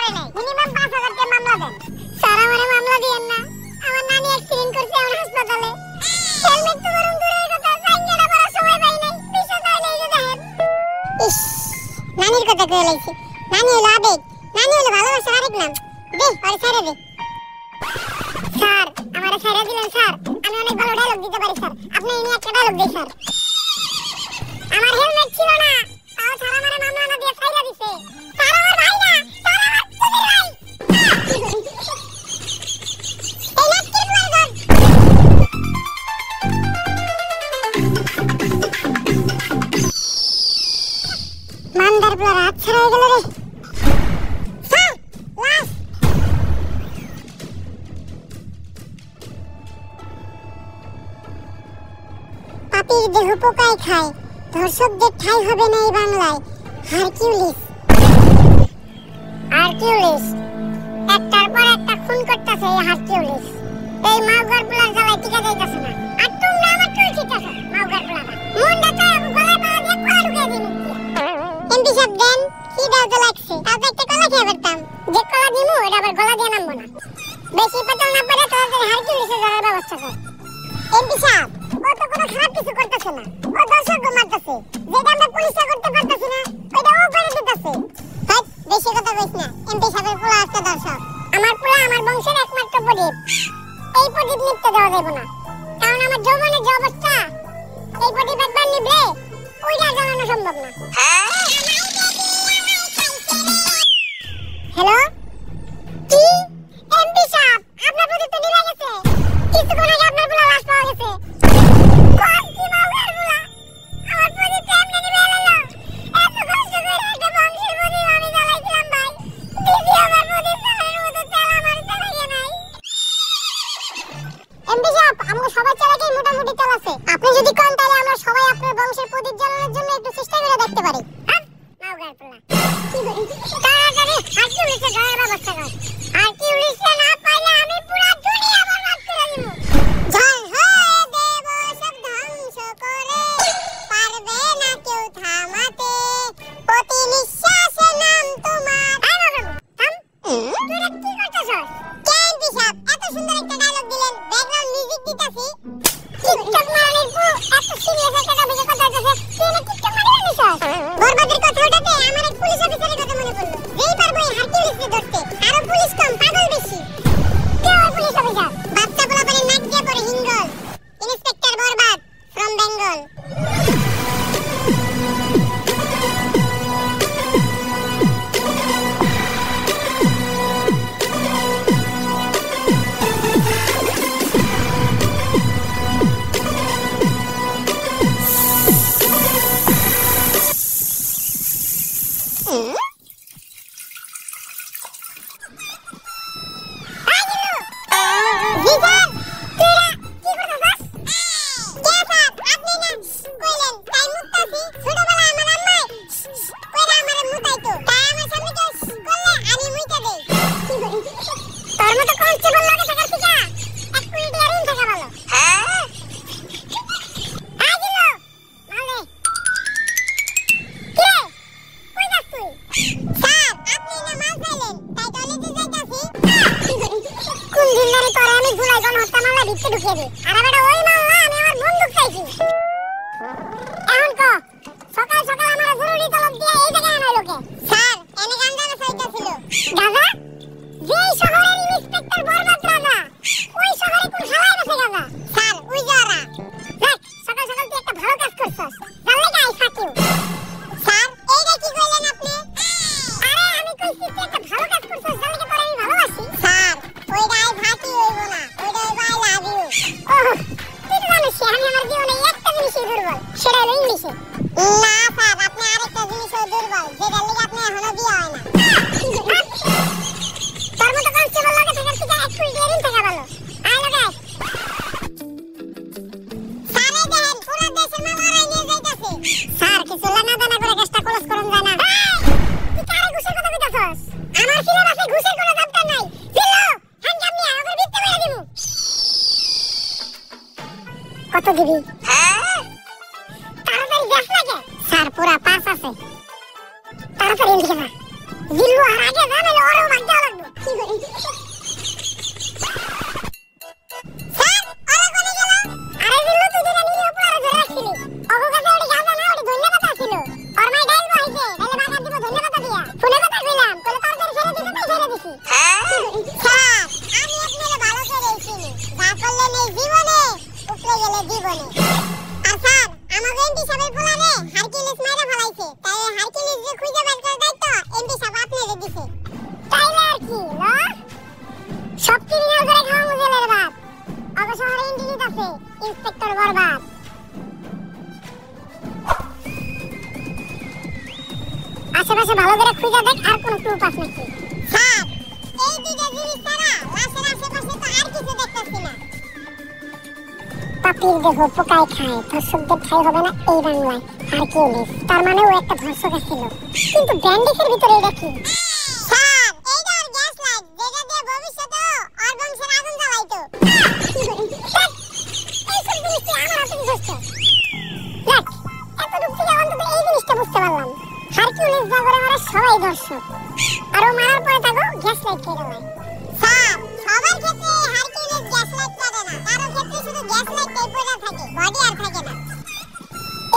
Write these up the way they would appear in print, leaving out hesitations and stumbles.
করে নাই, মিনিমাম 5000 টাকা মামলা দেন। স্যার আমারে মামলা দিয়েন না, আমার নানি অ্যাক্সিডেন্ট করছে আমার হাসপাতালে। হেলমেট তো বরং দূরের কথা, সাইকেলটা পরার সময় পাই নাই, বিশা তাইলে এই যে দেখেন। ইস, নানির কথা কয়ে লাইছি। নানি হলো আবেগ, নানি হলো ভালোবাসার আরেক নাম। দে আরে ছেড়ে দে। স্যার আমারে ছেড়ে দিলেন স্যার, আমি অনেক ভালো ডায়লগ দিতে পারি স্যার, আপনি ইনি একটা ডায়লগ দেন স্যার। আমার হেলমেট ছিল না, তাও স্যার আমারে মামলা না দিয়ে ছাইরা দিছে। স্যার আমার ভাই না, স্যার আমার তুমি ভাই। এই লাটকির মারগন। মান্দার পুরা রাত ছাড়া হয়ে গেল রে। Sir last. পাপির দেহ পোকায় খায়, ধর্ষকদের ঠাঁই হবে না এই বাংলায়। হারকিউলিস হারকিউলিস একটার পর একটা খুন করতেছে এই হারকিউলিস। এই মাউগার পোলার জ্বালায় টিকা যাইতাছে না, আর তোমরা আমার চুল ছিটাছো মাউগার পোলাটা। মুন্ডা তো গলায় পাড়া দিয়ে কোলা ঢুকিয়ে দিন। এমপি সাহেব দেন, কি দাও তো লাগছে, তাও তো একটা কলা খেয়ে পারতাম। যে কলা দিমু এটা আবার গলা দিয়ে নামবো না। বেশি পেটাল না পড়ে তাড়াতাড়ি হারকিউলিসে যাওয়ার ব্যবস্থা কর। এমপি সাহেব ও তো কোনো খারাপ কিছু করতেছে না, ও দর্শককে মারতেছে। যেটা আমরা পুলিশে করতে পারতেছি না ওইটা ও করে দিতেছে। হাই বেশি কথা কইস না, এমপি সাহেবের পোলা একটা দর্শক। আমার পোলা আমার বংশের একমাত্র প্রদীপ, এই প্রদীপ নিতে দেওয়া যাবে না, কারণ আমার যৌবনের যে অবস্থা এই প্রদীপ একবার নিভলে ওইটা জ্বালানো সম্ভব না। হ্যালো কি এমপি সাহেব, আপনার প্রদীপ তো নিভে গেছে, কিছুক্ষণ আগে আপনার পোলা লাশ পাওয়া গেছে। কোন কি মাউগার পোলা, আমার প্রদীপ তো এমনি নিভে গেল। এত কষ্ট করে একটা বংশের প্রদীপ আমি জ্বালাইছিলাম ভাই, দিদি আমার প্রদীপ জ্বালানোর মতো তেল আমার জ্বালাইয়া নাই। এমপি সাহেব আমরা সবাই চালাকেই মোটামুটি তেল আছে, আপনি যদি কোন তাহলে আমরা সবাই আপনার বংশের প্রদীপ জ্বালানোর জন্য একটু চেষ্টা করে দেখতে পারি। মাউগার পোলা তাড়াতাড়ি হারকিউলিসে যাওয়ার ব্যবস্থা কর। হারকিউলিসে না পাইলে আমি পুরো দুনিয়া বরবাদ করে দিব। ঝাল হয়ে দেব সব ধ্বংস করে, পারবে না কেউ থামাতে, প্রতি নিঃশ্বাসে নাম তোমার। থাম, তুই এটা কি করতেছস? এমপি সাহেব এত সুন্দর একটা ডায়লগ দিলেন, ব্যাকগ্রাউন্ড মিউজিক দিতাছি। টিকটক মারানির পর এত সিরিয়াস একটা টপিকে কথা হইতাছে, তুই না টিকটক মারিয়ে নিছস? বরবাদের কথা উঠাতে আমার এক পুলিশ অফিসারের কথা মনে পড়লো। যেই পারবো এই হারকিউলিসকে ধরতে, আরো পুলিশ কম পাগল বেশি। কে ওই পুলিশ অফিসার? বাচ্চা পোলাপানের নাক দিয়ে পড়ে হিঙ্গল, inspector Borbaad from Bengal. Dillu আর আগে জানালে ওরও ভাগ দেওয়া লাগবে। কি করি? স্যার, ওরা কোনে গেল? আরে দিল্লু তুই যেটা নিয়ে উপরে ধরে রাখছিলি। ওগো কাছে ওটি গাঁজা না, ওটি ধন্যবাদ ছিল। ওর মাই ডাইল বইছে, তাহলে বাগান দিব ধন্যবাদ দিয়া। ফোনে কথা কইলাম, তাহলে তাড়াতাড়ি ছেড়ে দিতে তাই ছেড়ে দিছি। স্যার, আমি আপনারে ভালো করেই চিনি। যা করলেন এই জীবনে, উপরে গেলে জীবনে। আর স্যার, আমাদের এমপি সাহেবের পোলারে হারকিউলিস মাইরা ফলাইছে। তাই হারকিউলিস যে খুঁজে বের করার দায়িত্ব এমপি সাহেব আপনারে দিছে। তাইলে আর কি, না? সব ক্রিমিনাল করে খাওয়া মুজেলের বাপ। অগ শহরে ইন্টিনিট আছে, ইন্সপেক্টর বরবাদ। আশেপাশে ভালো করে খুঁজে দেখ আর কোনো ক্লু পাস নাকি। স্যার, এই দুইটা জিনিস ছাড়া লাশের আশেপাশে তো আর কিছু দেখতেছি না। পাপির দেহ পোকায় খায়, ধর্ষকদের ঠাই হবে না এই বাংলায়। হারকিউলিস, তার মানে ও একটা ধর্ষক ছিল। কিন্তু ব্যান্ডেজের ভিতরে এটা কি? স্যার, এইটা ওর গ্যাস লাইট, যেটা দিয়ে ভবিষ্যতে ওর বংশের আগুন জ্বালাইতো। এইসব জিনিস কি আমার হাতে বুঝছে? দেখ, এতটুকু থেকে অন্তত এই জিনিসটা বুঝতে পারলাম। হারকিউলিস যা করে মারে সবাই ধর্ষক। আর ও মারার পরে তাকে গ্যাস লাইট কেটে দেয়। স্যার, সবার ক্ষেত্রে হারকিউলিস গ্যাস লাইট করে না। কারো ক্ষেত্রে শুধু গ্যাস লাইটটাই পড়ে থাকে, বডি আর থাকে না।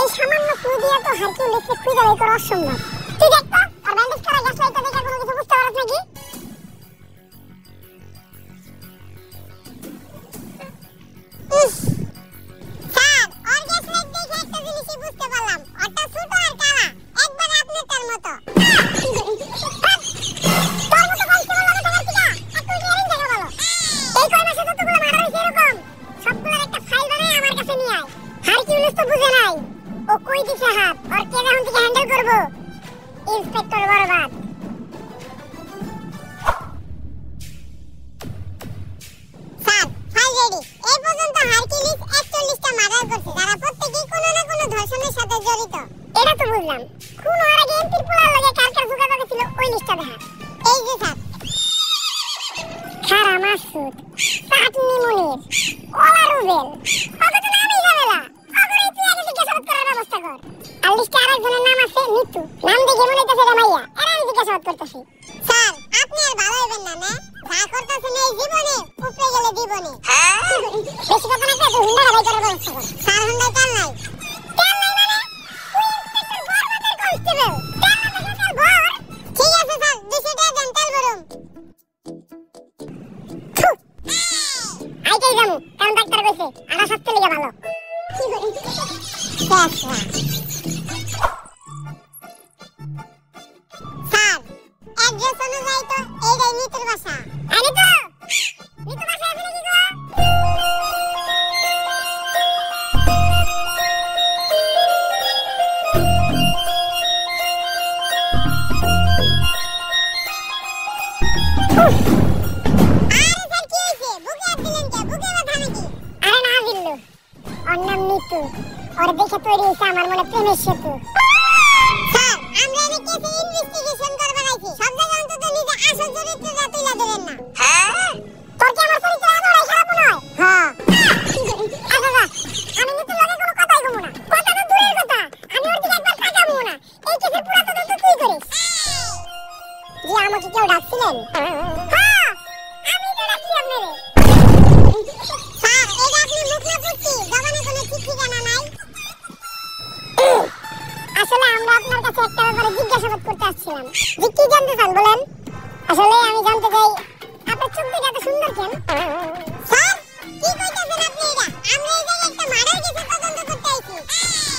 এই সামান্য ক্লু দিয়ে তো হারকিউলিসকে খুঁজে বের করা অসম্ভব। তুই দেখ তো, আর ব্যান্ডেজ করা গ্যাস লাইটটা দেখে কোনো কিছু বুঝতে পারছ নাকি? স্যার, ওর গ্যাস লাইট দেখে একটা জিনিসই বুঝতে পারলাম। ওটা ছোট আর কালা, একবার আপনার তার মতো। তোর মতো কনস্টেবল লাগে থাকার কিনা? একটু হিয়ারিং দেখা ভালো। এই কয় মাসে যতগুলো মার্ডার হয়েছে এরকম, সবগুলোর একটা ফাইল বানায় আমার কাছে নিয়ে আয়। হারকিউলিস তো বুঝে নাই ও কই দিছে হাত, আর কে যখন থেকে হ্যান্ডেল করব। ইন্সপেক্টর বরবাদ। Sir, file ready. এই পর্যন্ত হারকিউলিস 41টা মার্ডার করছে, যারা প্রত্যেকই কোনো না কোনো ধর্ষণের সাথে জড়িত। এটা তো বুঝলাম। খুন হওয়ার আগে এমপির পোলার লগে কার কার যোগাযোগ ছিল ওই লিস্টটা দেখা। এই যে স্যার, খারা মাসুদ, চাটনি মনির, কলা রুবেল, ওকে তো নামই ঝামেলা। ওকে তুই আগে জিজ্ঞাসাবাদ করার ব্যবস্থা কর। আর লিস্টে আরেকজনের নাম আছে মিতু, নাম দেখে মনে হইতেছে এটা মাইয়া। এরা আমি জিজ্ঞাসাবাদ করতেছি। স্যার, আপনি আর ভালো হইবেন না, না? যা করতেছেন এই জীবনে, উপরে গেলে জীবনে। বেশি কথা না কয়ে তুই হুন্ডাটা বাই করার ব্যবস্থা কর। স্যার, হুন্ডায় তেল নাই। তেল নাই মানে? তুই ইন্সপেক্টর বরবাদের কনস্টেবল। তেল না দেখে তেল ভর। ঠিক আছে স্যার, 200 টাকা দেন, তেল ভরুন। আইতেই যামু, কারণ ডাক্তার কইছে আনা স্বাস্থ্য লিগে ভালো। কি করি? স্যার, অ্যাড্রেস অনুযায়ী তো এইটাই মিতুর বাসা। আরে তো মিতুর বাসা এখানে কি গো? और देखे तैরি হইছে আমার মনে প্রেমের সেতু। স্যার, আমরা এই কেসে ইনভেস্টিগেশন করব নাকি? সব জায়গা অন্তত নিজে আসল চরিত্রটা তুলে দেবেন না। হ্যাঁ? তোর কি আমার চরিত্র এতটাই খারাপ নয়? হ্যাঁ। আচ্ছা, আমি নিতে লাগে কোনো কথাই কমু না। কথা তো দূরের কথা, আমি ওর দিকে একবার তাকাবো না। এই কেসের পুরো তদন্ত তুই করিস। জি, আমাকে কেউ ডাকছিলেন? হ্যাঁ, আমি তো ডাকছি আপনারে। স্যার, এটা আপনি মুখ না পুষ্টি, জবানে কোনো ঠিক ঠিকানা নাই। আসলে আমরা আপনার কাছে একটা ব্যাপারে জিজ্ঞাসাবাদ করতে আসছিলাম। যে কি জানতে চান বলেন? আসলে আমি জানতে চাই আপনার চোখ দুটো এত সুন্দর কেন? স্যার, কি কইতাছেন আপনি এটা? আমরা এই জায়গায় একটা মার্ডার কেসের তদন্ত করতে আইছি।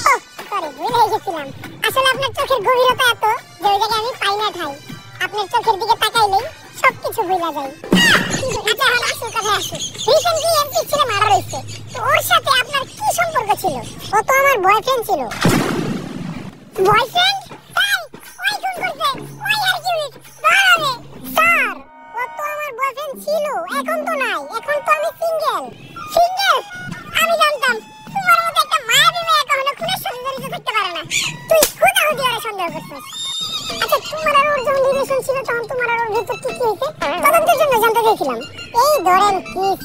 ওহ, সরি, ভুলে গেছিলাম। আসলে আপনার চোখের গভীরতা এত যে ওই জায়গায় আমি পাই না ঠাই। আপনার চোখের দিকে তাকাইলেই সবকিছু ভুলে যাই। আচ্ছা, এখন আসল কথা আসি। রিসেন্টলি এমপি ছেলে মার্ডার হইছে, তো ওর সাথে আপনার কি সম্পর্ক ছিল? ও তো আমার বয়ফ্রেন্ড ছিল। বয়ফ্রেন্ড? তাই ওই খুন করছে, ওই হারকিউলিস ধরে। স্যার, ও তো আমার বয়ফ্রেন্ড ছিল, এখন তো নাই। এখন তো আমি সিঙ্গেল। সিঙ্গেল? আমি জানতাম তোমার মতো একটা মায়াবী মেয়ে কখনো খুনের সাথে জড়িত থাকতে পারে না। তুই হুদাহুদি ওরা সন্দেহ করছিস। আচ্ছা, তোমার আর ওর যখন রিলেশন ছিল তখন তোমার আর ওর ভিতর কি কি হয়েছে তদন্তের জন্য জানতে চাইছিলাম। এই ধরেন কিস।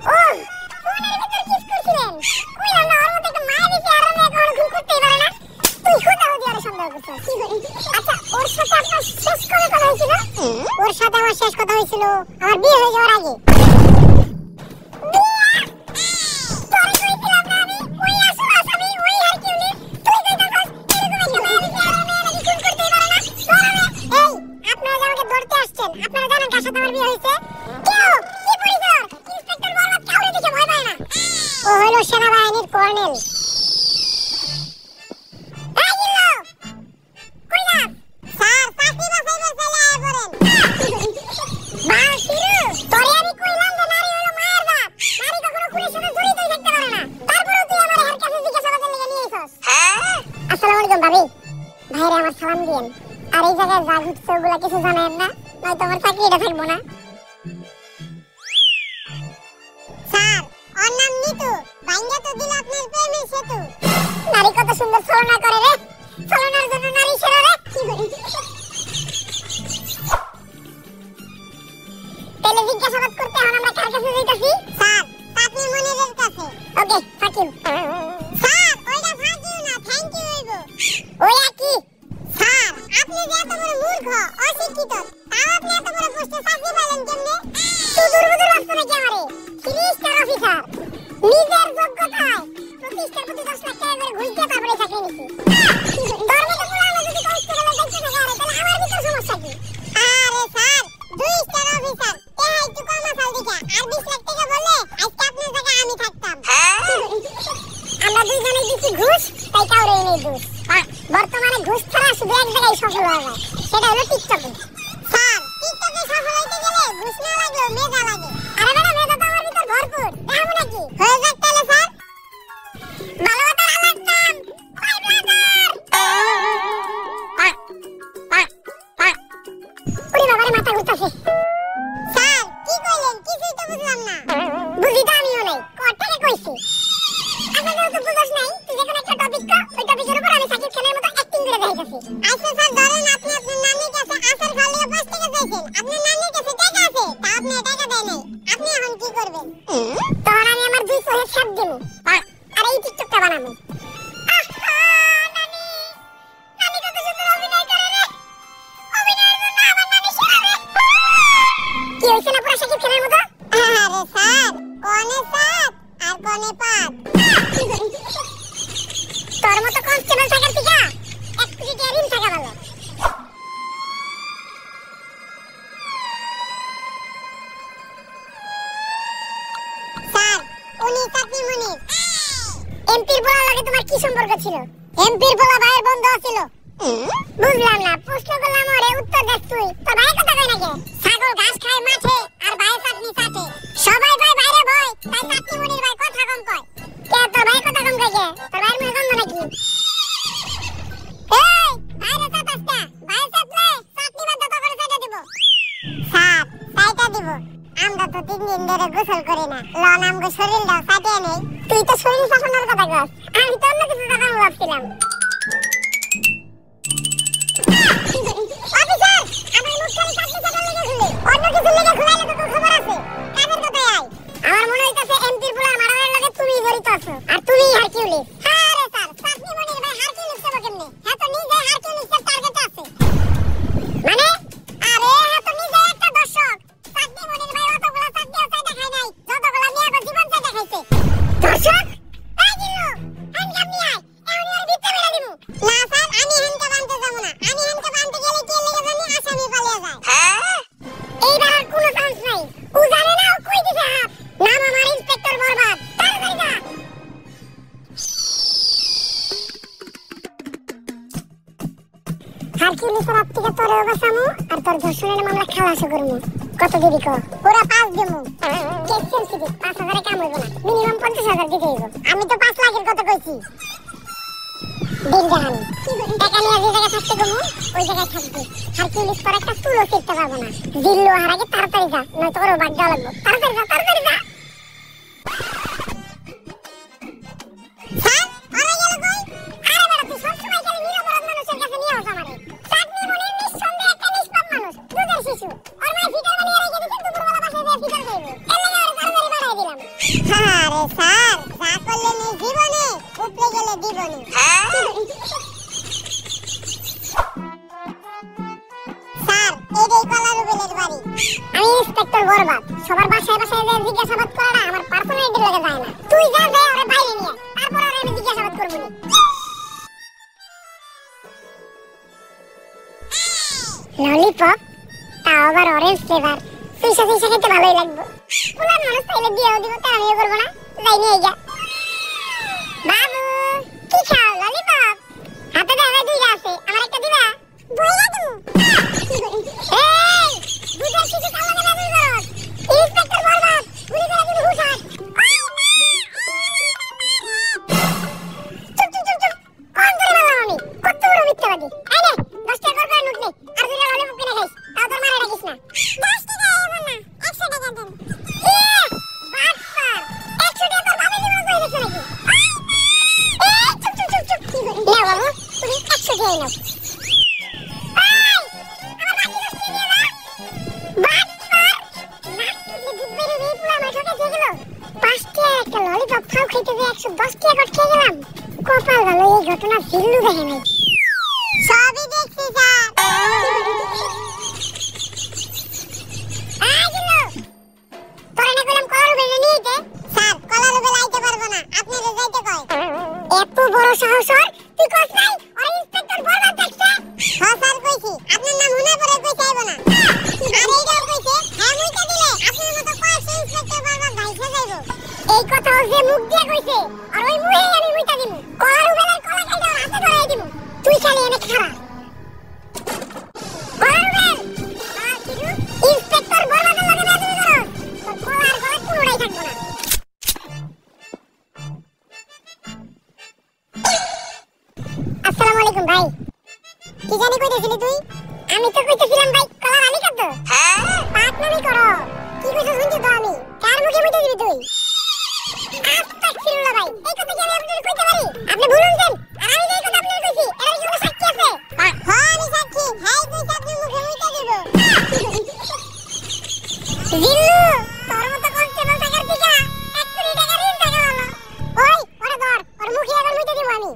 ও, ফোনের ভিতর কিস করছিলেন? আমার শেষ কথা হয়েছিল আমার বিয়ে হয়ে যাওয়ার আগে। সেনাবাহিনীর কর্নেল। ভাইরে আমার সালাম দিয়েন। আর এই জায়গায় যা ঘটছে ওগুলা কিছু জানেন না, নয়তো আমার চাকরিটা থাকবো না। স্যার, ওর নাম নিতু। ভাঙ্গা তো দিল আপনার প্রেমের সেতু। নারী কত সুন্দর ছলনা করে রে, ছলনার জন্য নারী সেরা রে। তাহলে জিজ্ঞাসাবাদ করতে এখন আমরা কার কাছে যাইতাছি? স্যার, আপনি মনিরের কাছে। ওকে, থ্যাংক ইউ। স্যার, ওইটা থ্যাংক ইউ না, থ্যাংক ইউ হইব। ওইটা কি? স্যার, আপনি যে এত বড় মূর্খ, অশিক্ষিত, তাও আপনি এত বড় পোস্টে চাকরি পেলেন কেমনে? তুই দুর্বুদ্ধি রাস্তা নাকি আমারে? 3 স্টার অফিসার, নিজের যোগ্যতায় প্রতিষ্ঠার প্রতি 10 লাখ টাকা করে ঘুষ দিয়ে তারপরে চাকরি নিছি। তোর মতো পুরানো যদি কনস্টেবলের দায়িত্ব থাকে আরে তাহলে আমার ভিতর সমস্যা কি? আরে স্যার, 2 স্টার অফিসার, টাকা একটু কম আসাল দিকা, আর 20 লাখ টাকা বললে আজকে আপনার জায়গায় আমি থাকতাম। আমরা দুইজনে দিছি ঘুষ, তাই কাউরে নেই দোষ। বর্তমানে ঘুষ ছাড়া শুধু এক জায়গায় সফল হওয়া যায়, সেটা হলো টিকটকে। স্যার, টিকটকে সফল হইতে গেলে ঘুষ না লাগলেও মেধা লাগে। আরে বেটা, মেধা তো আমার ভিতর ভরপুর, দেখাবো নাকি? হয়ে যাক তাহলে স্যার। ভালোবাসার আলাদা নাম, বাই ব্রাদার। ওরে বাবারে, মাথা ঘুরতাছে। স্যার, কি কইলেন? কিছুই তো বুঝলাম না। বুঝি তো আমিও নাই, কথাটা কইছি। আচ্ছা, তো বুঝছ নাই, তুই যখন একটা টপিক কর, ওই টপিকের উপর আমি সাকিব খানের মতো অ্যাক্টিং করে দেখাইতাছি। আচ্ছা স্যার, ধরেন আপনি আপনার নানির কাছে আসার খালিয়ে 5 টাকা চাইছেন, আপনার নানির কাছে টাকা আছে, তা আপনি টাকা দেন নাই, আপনি এখন কি করবেন? তখন আমি আমার 2 চোখে ছাপ দেব আর এই টিকটকটা বানাবো। নানি, নানি কত সুন্দর অভিনয় করে রে, অভিনয়ের জন্য আমার নানি সেরা রে। কি হইছে না পুরো সাকিব খানের মতো? আরে স্যার, কোনে সাত আর কোনে পাত। তোর মতো কনস্টেবল থাকার থেকে 1 কোটি টাকা ঋণ থাকা ভালো। স্যার, উনি চাকরি মনির। এমপির বলা লাগে তোমার কি সম্পর্ক ছিল? এমপির বলা ভাইয়ের বন্ধু ছিল। বুঝলাম না, প্রশ্ন করলাম ওরে, উত্তর দেখ তুই। তোর ভাই কথা কই নাকি? ছাগল ঘাস খায় মাঠে আর ভাই চাটনি চাটে। সবাই ভাই বাইরে ভয়, তাই চাকরি মনির ভাই কথা কম কয়। কে তোর ভাই কথা কম কয় কে? তোর ভাইয়ের মুখে গন্ধ নাকি? এই, বাইরে চাটাসটা, ভাই চাটলে চাটনি বাদ তো করে চাটা দিব। স্যার, চাটা দিব। আমরা তো 3 দিন ধরে গোসল করি না, লন আমগো শরীরটা চাটিয়ে নেই। তুই তো শরীর চাটানোর কথা কস, আমি তো অন্য কিছু চাটানো ভাবছিলাম। অফিসার, আমার মুখ খালি চাটনি চাটার লেগে খুলে, অন্য কিছু লেগে খুলাইলে তো তোর খবর আছে। কাজের কথাই আয়। আমার মনে হইতাছে এমপির পুলার মারামারির লগে তুমি জড়িত আছো, আর তুমি হারকিউলিস। আরে স্যার, চাটনি মনির ভাই হারকিউলিস হবে কেমনে? হ্যাঁ তো নিজে হারকিউলিসের টার্গেট আছে। মানে? আরে হ্যাঁ তো নিজে একটা দর্শক। চাটনি মনির ভাই অতগুলা চাটনিও চাই দেখায় নাই, যতগুলা নিয়ে আগো জীবন চাই দেখাইছে। দর্শক? এই দিলু, হ্যান্ডকাপ নিয়ে আয়, এখনই ওর ভিতরে বেড়া দিমু। না স্যার, আমি হ্যান্ডকাপ আনতে যাবো না। আমি হ্যান্ডকাপ আনতে গেলে কে লেগে জানি আসামি পালিয়ে যায়। এইবার আর কোনো চান্স নাই। ও জানে না ও কই দিছে হাত। নাম আমার ইন্সপেক্টর বরবাদ। তাড়াতাড়ি যা। হারকিউলিসের হাত থেকে তোরেও বাঁচামু আর তোর ধর্ষণের মামলা খালাসও করমু। কত দিবি ক? পুরা 5 দিমু। কেস সেনসিটিভ, 5,000 এ কাম হইব না। মিনিমাম 50,000 দিতে হইব। আমি তো 5 লাখের কথা কইছি। দিল জাহান, টাকা নিয়ে যে জায়গায় থাকতে গমু, ওই জায়গায় থাকবি। হারকিউলিস তোর একটা চুলও ছিঁড়তে পারবো না। দিল্লু হার আগে তাড়াতাড়ি যা, নয়তো ওরও বাদ দেওয়া লাগবো। তাড়াতাড়ি যা, তাড়াতাড়ি যা। স্যার, ওরা গেল কই? আরে বেটা, তুই সবসময় খালি নিরপরাধ মানুষের কাছে নিয়ে আস আমারে। চাটনি মনির নিঃসন্দেহে একটা নিষ্পাপ মানুষ, দুধের শিশু। ওর মায়ের ফিটার বানিয়ে রেখে দিচ্ছে, দুপুরবেলা বাসায় যেয়ে ফিটার খাইবে। এর লাগে ওরে তাড়াতাড়ি বাড়াই দিলাম। আরে স্যার, যা করলেন এই জীবনে, উপরে গেলে জীবনে। স্যার, এটাই কলা রুবেলের বাড়ি। করব না। ললিপপ তাও আবার অরেঞ্জ ফ্লেভার, সুইসা সুইসা খেতে ভালোই লাগবে। পুলার মানুষ তাইলে দিয়েও দিব, তা আমিও করবো না, যাই নিয়ে যা। বাবু কি খাও? ললিপপ হাতে দেখা দুইটা আছে, আমার একটা দিবা? বইলা দিমু। এই দুধের শিশু কালা কেন তুই করস? ইন্সপেক্টর বরবাদ, গুলি করে দিবি হুশার। চুপ চুপ চুপ চুপ, কোন ধরে বললাম আমি? কত বড় মিথ্যাবাদী। এই নে 10 টাকা করে নোট নে, আর দুইটা ললিপপ কিনে খাইস, তাও তোর মারা রাখিস না। 10 টাকা এমন না, 100 টাকা দেন। বাটপার, 100 টাকা তোর ভাবি দিব কইলেছ নাকি? এই চুপ চুপ চুপ চুপ, কি করি? না বাবু, তুমি 100 টাকা নাও। কপাল ভালো, এই ঘটনা ফিল্লু দেখে নাই। সবই দেখছি স্যার। তোরা না কইলাম কলার উপরে নিয়ে যেতে? স্যার কলার উপরে আইতে পারবো না, আপনি তো যাইতে কয়। এত বড় সাহস ওর, তুই কস নাই ওই ইন্সপেক্টর বরবাদ দেখছে? হ্যাঁ স্যার কইছি, আপনার নাম মনে পড়ে কইছে আইবো না। আর এইটাও কইছে হ্যাঁ মুইটা দিলে আপনার মতো কয়েকটা ইন্সপেক্টর বরবাদ ভাইসা যাইবো। এই কথা ও যে মুখ দিয়ে কইছে, আর ওই মুখেই আমি মুইটা দিমু। কলার উপরে কলা খাইতে ওর হাতে ধরাই দিমু। তুই খালি এনে খাড়া। কলার উপরে আর কিছু ইন্সপেক্টর বরবাদের লাগে না তুমি করো, তোর কলার গলা কোনোটাই থাকবো না। আসসালামু আলাইকুম ভাই। কি জানি কইতেছিলি তুই? আমি তো কইতেছিলাম ভাই কলার আলি কাট। হ্যাঁ পাকনামি করো। কি কইছস শুনছি তো আমি। কার মুখে কইতে দিবি তুই? আস্তাগফিরুল্লাহ ভাই, এই কথা কি আমি আপনাদের কইতে পারি? আপনি ভুলুন দেন। আর আমি যেই কথা আপনাদের কইছি, এর কি কোনো সাক্ষী আছে? হ্যাঁ আমি সাক্ষী। হ্যাঁ কইছ আপনি মুখে মুইটা দিব। জিল্লু তোর মতো কনস্টেবল টাকার দিকা 1 কোটি টাকা ঋণ টাকা হলো। ওই ওরে ধর, ওর মুখে এখন মুইটা দিব আমি।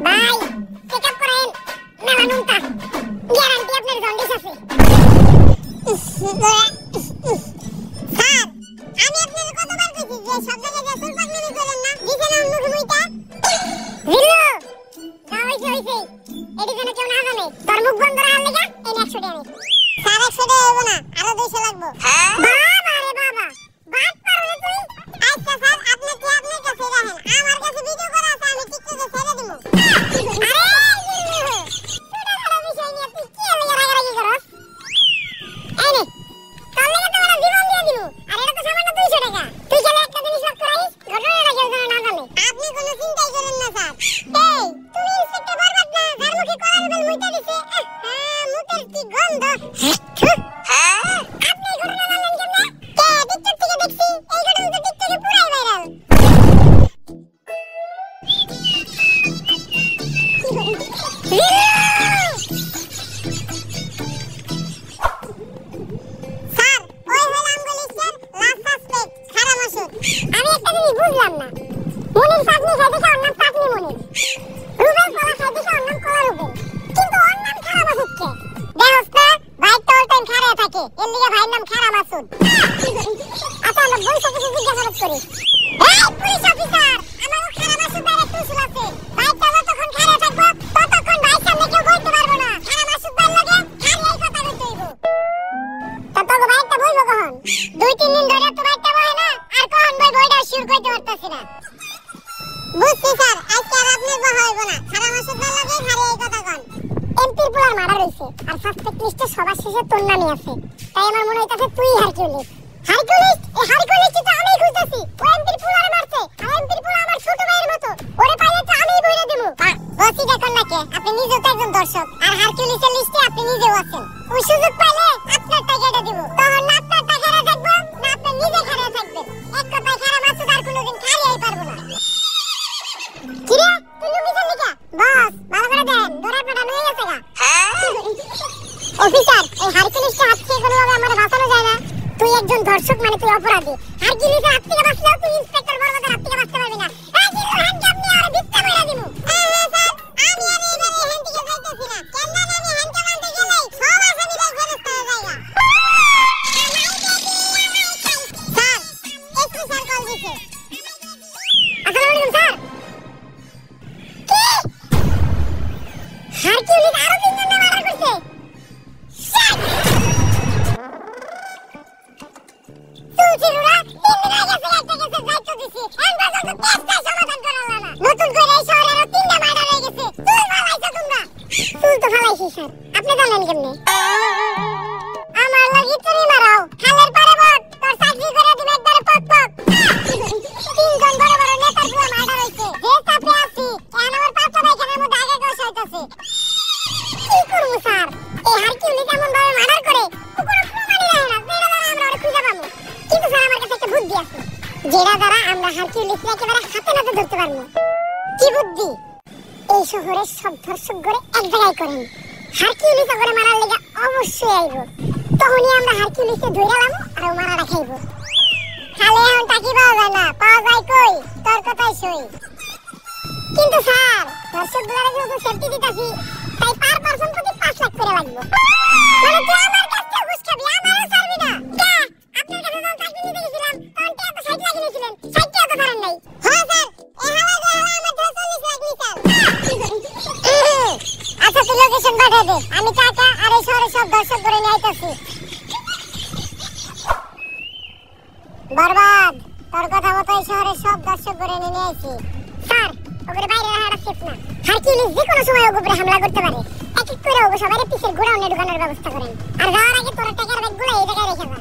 ভাই চেকআপ করেন, মেলানুনটা গ্যারান্টি আপনার জন্ডিস আছে। স্যার আমি আপনাদের কতবার কইছি যে সব জায়গায় রাসূল পাকনামি করেন না, দিছেন না মুখ মুইটা। জিল্লু না হইছে এডি যেন কেউ না জানে। তোর মুখ বন্ধ রাখার লাগা এই 100 টাকা নে। স্যার 100 টাকা হইব না, আরো 200 লাগবে। বাবা রে বাবা, বাট পারো তুই। আচ্ছা স্যার আপনি কি আপনার কাছে রাখেন, আমার কাছে ভিডিও করা আছে, আমি টিকটকে ছেড়ে দেব। আরে জিল্লু ছোট বড় বিষয় নিয়ে তুই কি এত রাগারাগি করস? এই নে তোর লাগা তো আমার জীবন দিয়ে দিব, আর এটা তো সামান্য 200 টাকা। তুই কেন একটা জিনিস লক্ষ্য রাখিস, ঘটনাটা কেউ যেন না জানে। আপনি কোনো চিন্তাই করেন না স্যার। এই তুমি ইন্সপেক্টর বরবাদ না, যার মুখে কলার উপরে মুইটা দিছে? মুখের কি গন্ধ। হ্যাঁ আপনি এই ঘটনা জানলেন কেমনে? টিকটক থেকে দেখছি, এই ঘটনা তো টিকটকে পুরাই ভাইরাল। স্যার ওই হল আমগুলিস্টের লাস্ট সাসপেক্ট খারা মাসুদ। আমি একটা জিনিস বুঝলাম না, মনির চাটনি খাইতে ওর নাম চাটনি মনির, রুবেল কলা খাইতে ওর নাম কলা রুবেল, কিন্তু ওর নাম খারা মাসুদ কে? দেখোস না ভাই তো অল টাইম খাড়া থাকে, এর লিগে ভাইয়ের নাম খারা মাসুদ। আচ্ছা আমরা বই সাথে জিজ্ঞাসাবাদ করি। এই পুলিশ অফিসার, আমারও খারা মাসুদ ভাইয়ের একটু উসুল আছে। ভাই তো যতক্ষণ খাড়া থাকবো ততক্ষণ ভাই সামনে কেউ বলতে পারবো না। খারা মাসুদ ভাইয়ের লগে খালি এই কথা কইতে হইব। তা তোকে ভাইটা বলবো কখন? 2-3 দিন ধরে তো ভাইটা বলে না, আর কখন বই বইটা শিওর কইতে পারতাছি না। বুঝছি স্যার, আজকে আর আপনার বহা হইব না, খারা মাসুদ ভাইয়ের লগে খালি এই কথা কন। এমপির পুলার মারা রইছে, আর সাসপেক্ট লিস্টে সবার শেষে তোর নামই আছে, তাই আমার মনে হইতাছে তুই হারকিউলিস। হারকিউলিস? এই হারকিউলিস তো আমি খুঁজতাছি। ও এমপির পুলার মারছে, আর এমপির পুলা আমার ছোট ভাইয়ের মতো, ওরে পাইলে তো আমিই বইরে দেব। বসি দেখুন নাকি আপনি নিজেও তো একজন দর্শক, আর হারকিউলিসের লিস্টে আপনি নিজেও আছেন। ওই সুযোগ পাইলে আপনার টাকাটা দেব, তখন না আপনার টাকাটা থাকবে না আপনি নিজে খাড়া থাকবেন। এক কথায় খাড়া মাসুদ আর কোনোদিন খাইয়াই পারবো না। কিরে তুই লুকিছেন লিখা? বস ভালো করে দেন, ধরে পাঠানো হয়ে গেছে গা। অফিসার এই হারকিউলিসকে হাত থেকে কোনোভাবে আমারে বাঁচানো যায় না? তুই একজন দর্শক মানে তুই অপরাধী। হারকিউলিসের হাত থেকে বাঁচলেও তুই ইন্সপেক্টর বরবাদের হাত থেকে বাঁচতে পারবি না। এই জিল্লু হ্যান্ড আপনি আর বিস্তা বইরা দিমু। স্যার আমি আর এবারে হ্যান্ড থেকে যাইতেছি না, কেন আমি হ্যান্ড চুল তো ফালাইছি স্যার, আপনি জানেন কেমনে? আমার লাগি তুমি মারাও, খালের পারে বট, তোর চাকরি করে দিবে একবারে পক পক। তিনজন বড় বড় নেতার পুরো মার্ডার হইছে, যে চাপে আছি এখন আমার পাঁচটা ভাইখানের মধ্যে আগে কষ হইতাছে। কি করবো স্যার, এই হারকিউলিস এমন ভাবে মার্ডার করে কোনো প্রমাণই রাখে না, যেটা দ্বারা আমরা ওরে খুঁজে পাবো। কিন্তু স্যার আমার কাছে একটা বুদ্ধি আছে, যেটা দ্বারা আমরা হারকিউলিসকে একেবারে হাতে নাতে ধরতে পারবো। কি বুদ্ধি? এই শহরের সব ধর্ষক গড়ে এক জায়গায় করেন, হারকিউলিস ওরে মারার লেগে অবশ্যই আইব। তখনই আমরা হারকিউলিসকে ধইরালাম আর ও মারা রাখাইব। খালে এখন টাকি পাওয়া যায় না, পাওয়া যায় কই? তোর কথাই সই। কিন্তু স্যার ধর্ষক গুলারে যেহেতু সেফটি দিতাছি, তাই পার পারসন প্রতি 5 লাখ করে লাগবে। মানে তুই আমার কাছ থেকে ঘুষ খাবি, আমারও ছাড়বি না? কে? আপনার কাছে যখন চাকরি নিতে গেছিলাম তখন কে তো 60 লাখ নিয়েছিলেন, 60 টাকা তো ছাড়েন নাই। হ্যাঁ স্যার, এই হাওয়া আমার 40 লাখ নিয়েছেন। আচ্ছা তুই লোকেশন পাঠিয়ে দে, আমি টাকা আর এই শহরে সব দর্শক করে নিয়ে আইতাছি। বরবাদ, তোর কথা মতো এই শহরে সব দর্শক করে নিয়ে আইছি। স্যার ওগুলো বাইরে রাখাটা সেফ না, হারকিউলিস যে কোনো সময় ওগুলো উপরে হামলা করতে পারে। এক এক করে ওগুলো সবাই পিছের গোডাউনে ঢুকানোর ব্যবস্থা করেন, আর যাওয়ার আগে তোর টাকার ব্যাগগুলো এই জায়গায় রেখে যা।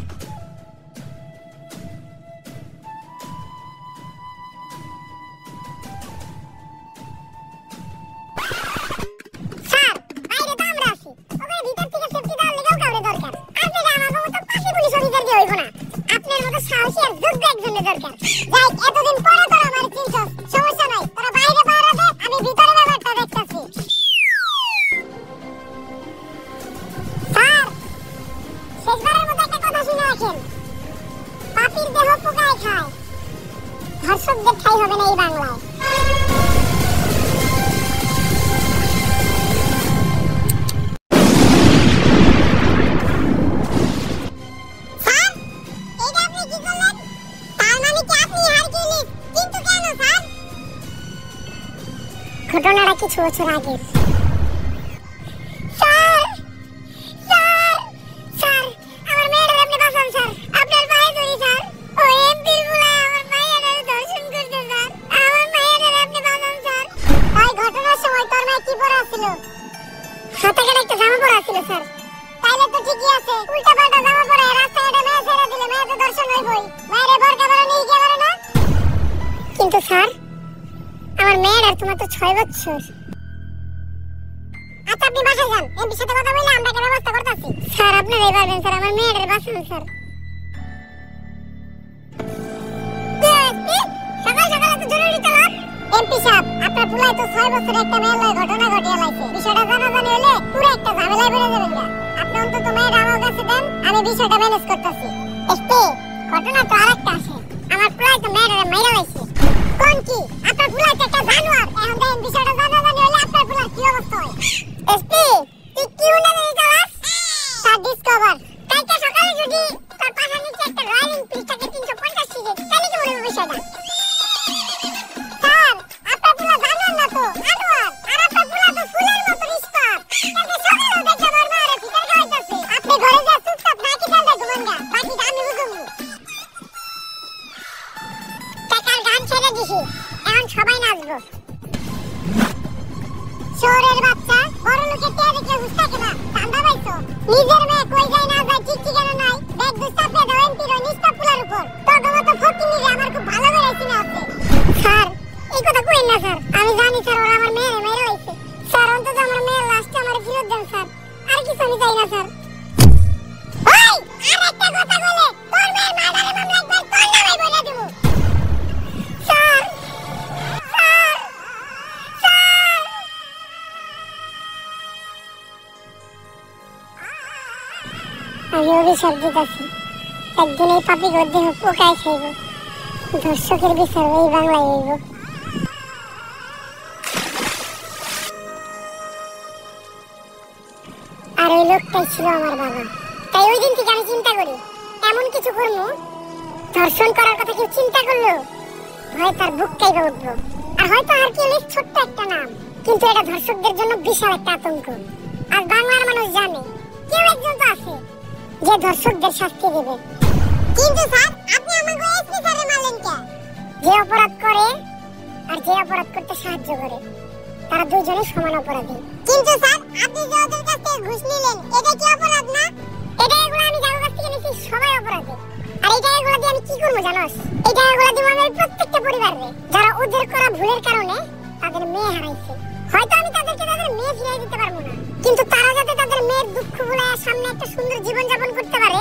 ধর্ষকদের ঠাই হবে না এই বাংলায়। ঘটনাটা কিছু বছর আগের। কিন্তু স্যার আমার মেয়ের আর তোমার তো 6 বছর। আচ্ছা আপনি বাসায় যান, এমপির সাথে কথা বলে আমরা একটা ব্যবস্থা করতেছি। স্যার আপনার এই পারবেন স্যার, আমার মেয়ের বাঁচান স্যার। সকাল সকাল এত জরুরি তলব? এমপি সাহেব আপনার পুলাই তো 6 বছর একটা মেয়ের লয় ঘটনা ঘটিয়ে লাইছে, বিষয়টা জানাজানি হলে পুরো একটা ঝামেলায় পড়ে যাবেন না। আপনি অন্তত মেয়ের আমার কাছে দেন, আমি বিষয়টা ম্যানেজ করতেছি। এসপি ঘটনা তো আরেকটা আছে, আমার পুলাই তো মেয়ের মাইরা লাইছে। কোন কি? আপনার পুলাই তো একটা জানোয়ার। এখন দেখেন বিষয়টা জানাজানি হলে আপনার পুলাই কি অবস্থা হয়। এসপি তুই কি উনানে চালাস? স্যার ডিসকভার কালকে সকালে যদি তোর পাশার নিচে একটা রয়্যাল এনফিল্ড থাকে 350 সিসি, তাহলে কি বলবো বিষয়টা? স্যার আপনার পুলা জানোয়ার না তো আনোয়ার, আর আপনার পুলা তো ফুলের মতো নিষ্পাপ। কালকে সকালে দেখে আমার মারে ফিটার খাওয়াইতাছে। আপনি ঘরে যা চুপচাপ নাকি ডালটা ঘুমান গা, বাকিটা আমি বুঝুমু। টাকার গান ছেড়ে দিছি, এখন সবাই নাচবো। শহরের বাচ্চা বড় লোকের টিয়া দেখলে হুশ থাকে না, ঠান্ডা পাইছো? নিজের মেয়ে কই যায় না যায় ঠিক ঠিকানা নাই, ব্যাগ দুস্তাপে দাও এমপির ওই নিষ্পাপ পুলার উপর। তোর মতো ফকিনিরে আমার খুব ভালো করে চিনা আছে। স্যার এই কথা কইন না স্যার, আমি জানি স্যার ওরা আমার মেয়েরে মেরে লাইছে। স্যার অন্তত আমার মেয়ের লাশটা আমারে ফেরত দেন স্যার, আর কিছু আমি চাই না স্যার। ওই আর একটা কথা বলে তোর মেয়ের মার্ডারে মামলা একবার তোর নামে বলে দেব। স্যার স্যার স্যার আমি অভিশাপ দিতেছি, একদিন এই পাপি গদ্দেহ পোকায় খাইব, ধর্ষকের বিচার এই বাংলায় হইব। আর ওই লোকটাই ছিল আমার বাবা। তাই ওই দিন থেকে আমি চিন্তা করি এমন কিছু করবো, ধর্ষণ করার কথা কেউ চিন্তা করলো ভয় তার বুক কাইবা উঠবো। আর হয়তো হারকিউলিস ছোট্ট একটা নাম, কিন্তু এটা ধর্ষকদের জন্য বিশাল একটা আতঙ্ক। আর বাংলার মানুষ জানে কেউ একজন তো আছে যে ধর্ষকদের শাস্তি দেবে। কিন্তু স্যার আপনি আমাকে এসপি স্যারে মারলেন কেন? যে অপরাধ করে আর যে অপরাধ করতে সাহায্য করে তারা দুইজনই সমান অপরাধী। কিন্তু স্যার আপনি যে ওদের কাছ থেকে ঘুষ নিলেন এটা কি অপরাধ না? এটা এগুলো আমি যার কাছ থেকে নিয়েছি সবাই অপরাধী। আর এই টাকাগুলো দিয়ে আমি কি করবো জানোস? এই টাকাগুলো দিব আমি প্রত্যেকটা পরিবারে যারা ওদের করা ভুলের কারণে তাদের মেয়ে হারাইছে। হয়তো আমি তাদেরকে তাদের মেয়ে ফিরিয়ে দিতে পারবো না, কিন্তু তারা যাতে তাদের মেয়ের দুঃখ ভুলায় সামনে একটা সুন্দর জীবন যাপন করতে পারে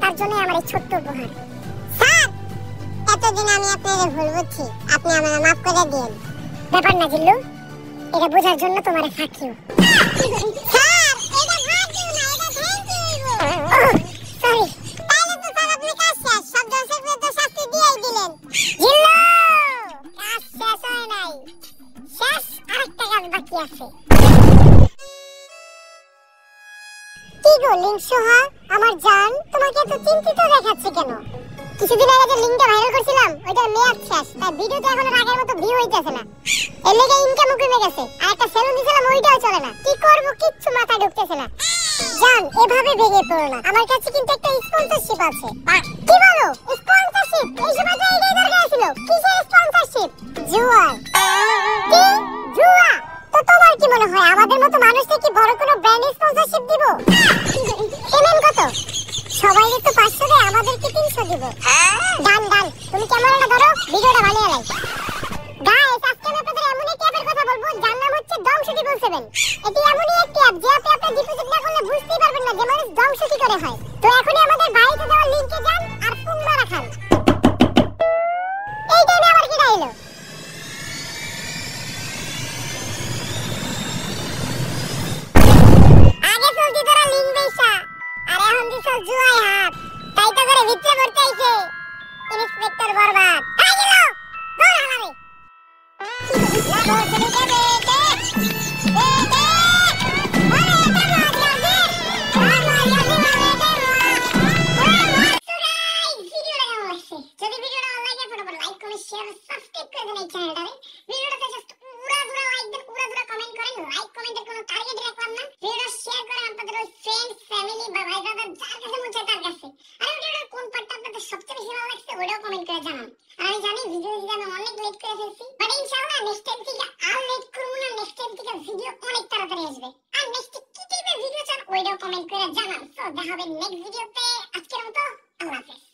তার জন্য আমার এই ছোট্ট উপহার। স্যার এতদিন আমি আপনাদের ভুল বুঝছি, আপনি আমাকে মাফ করে দিন। ব্যাপার না জিল্লু, এটা বোঝার জন্য তোমার ফাঁকি। স্যার এটা ফাঁকি না, এটা থ্যাংক ইউ। সরি। তাহলে তো স্যার আপনি কাজ শেষ, সব দর্শকদের তো শাস্তি দিয়েই দিলেন। জিল্লু কাজ শেষ হয় নাই, শেষ আরেকটা কাজ বাকি আছে। কি গো লিংসুহা আমার জান, তোমাকে এত চিন্তিত দেখাচ্ছে কেন? কিছুদিন আগে যে লিংকটা ভাইরাল করছিলাম ওইটার মেয়াদ শেষ, তাই ভিডিওতে এখন আগের মতো ভিউ হইতেছে না। এর লেগে ইনকামও কমে গেছে, আর একটা সেলুন দিছিলাম ওইটাও চলে না। কি করব কিচ্ছু মাথায় ঢুকতেছে না। জান এভাবে ভেঙে পড়ো না, আমার কাছে কিন্তু একটা স্পন্সরশিপ আছে। কি বলো স্পন্সরশিপ? এই সময়টা এটাই দরকার ছিল। কিসের স্পন্সরশিপ? জুয়া। কি জুয়া? তো তোমার কি মনে হয় আমাদের মতো মানুষকে কি বড় কোনো ব্র্যান্ড স্পন্সরশিপ দিব? পেমেন্ট কত? সবাইকে তো 500 দেয়, আমাদেরকে 300 দিব। ডান ডান, তুমি ক্যামেরাটা ধরো, ভিডিওটা বানিয়ে লাই। গাইস আজকে আমি আপনাদের এমন একটি অ্যাপের কথা বলবো যার নাম হচ্ছে Dom777। এটি এমনই একটি অ্যাপ যে আপনি আপনার ডিপোজিট না করলে বুঝতেই পারবেন না যে মানুষ ধ্বংস কি করে হয়। তো এখনই আমাদের বাড়িতে দেওয়া লিংকে যান আর ফোন মারা খান। এই টাইমে আবার কি ডাইলো? আগে চলতি তোরা লিংক দেইছা আর এখন দিছ জুয়াই হাত, তাই তো করে ভিতরে পড়তে আইছে ইন্সপেক্টর বরবাদ। আই গেল দৌড় হালারে। ওটাও কমেন্ট করে জানান। আমি জানি ভিডিও দিতে আমি অনেক লেট করে ফেলছি, বাট ইনশাআল্লাহ নেক্সট টাইম থেকে আর লেট করব না। নেক্সট টাইম থেকে ভিডিও অনেক তাড়াতাড়ি আসবে। আর নেক্সট কি টাইপের ভিডিও চান ওইটাও কমেন্ট করে জানান। সো দেখা হবে নেক্সট ভিডিওতে। আজকের মতো আল্লাহ হাফেজ।